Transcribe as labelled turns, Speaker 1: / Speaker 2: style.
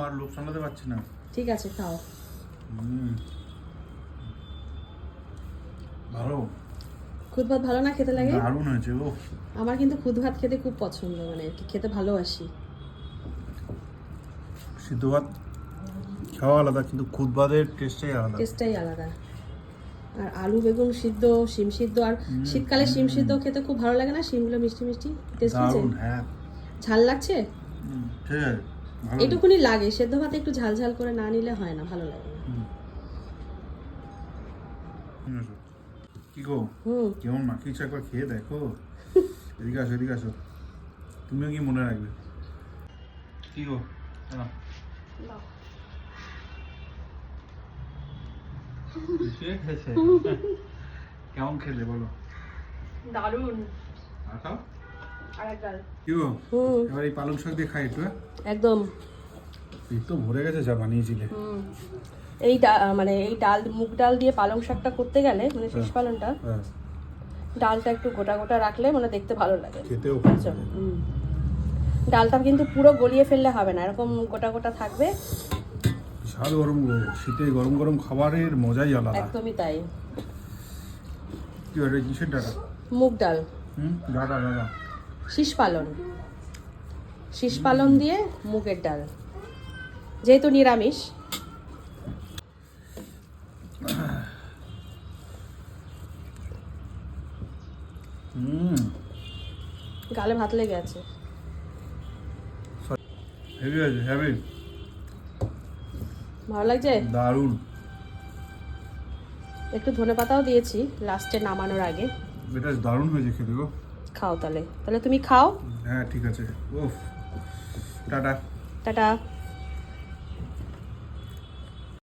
Speaker 1: আর লোভ সামলাতে পারছি না।
Speaker 2: ঠিক আছে, খাও।
Speaker 1: ভালো।
Speaker 2: খুদ ভাত ভালো না খেতে লাগে?
Speaker 1: দারুণ হয়েছে গো।
Speaker 2: আমার কিন্তু খুদ ভাত খেতে খুব পছন্দ, মানে খেতে ভালোবাসি।
Speaker 1: সিদ্ধ ভাত খাওয়া আলাদা, কিন্তু খুদ ভাতের টেস্টটাই আলাদা।
Speaker 2: আর আলু বেগুন সিদ্ধ, শিম সিদ্ধ, আর শীতকালে শিম সিদ্ধ খেতে খুব ভালো লাগে না? শিমগুলো মিষ্টি মিষ্টি টেস্ট হয়েছে।
Speaker 1: হ্যাঁ।
Speaker 2: ঝাল লাগছে?
Speaker 1: ঠিক আছে, ভালো।
Speaker 2: এটুকুনি লাগে, সেদ্ধ ভাতে একটু ঝাল ঝাল করে না নিলে হয় না, ভালো লাগে না।
Speaker 1: কি গো, কেমন মাখিয়েছো একবার খেয়ে দেখো। এদিকে আসো, এদিকে আসো, তুমিও কি মনে রাখবে। কি গো, কেমন খেলে বলো?
Speaker 2: দারুণ।
Speaker 1: আর খাও।
Speaker 2: আরেকবার।
Speaker 1: কি গো, এবার এই পালং শাক দিয়ে খাই একটু।
Speaker 2: একদম
Speaker 1: পেট তো ভরে গেছে যা বানিয়েছিলে।
Speaker 2: এই মানে এই ডাল, মুগ ডাল দিয়ে পালং শাকটা করতে গেলে, মানে শীষ পালংটা, ডালটা একটু গোটা গোটা রাখলে মানে দেখতে ভালো লাগে,
Speaker 1: খেতেও।
Speaker 2: ডালটা কিন্তু পুরো গলিয়ে ফেললে হবে না, এরকম গোটা গোটা থাকবে।
Speaker 1: বিশাল গরম গো, শীতে গরম গরম খাবারের মজাই আলাদা।
Speaker 2: একদমই তাই।
Speaker 1: কি ওটা কিসের ডাটা?
Speaker 2: মুগ ডাল।
Speaker 1: Data data.
Speaker 2: শীষ পালন দিয়ে মুগের ডাল, যেহেতু নিরামিষ। গালে ভাত লেগে আছে।
Speaker 1: হেভি আছে, হেভি।
Speaker 2: ভালো লাগছে?
Speaker 1: দারুণ।
Speaker 2: একটু ধনেপাতাও দিয়েছি লাস্টে নামানোর আগে।
Speaker 1: এটা দারুণ হয়েছে খেতে গো।
Speaker 2: খাও তাহলে তুমি খাও।
Speaker 1: হ্যাঁ ঠিক আছে। ওফ, টাটা।
Speaker 2: টাটা।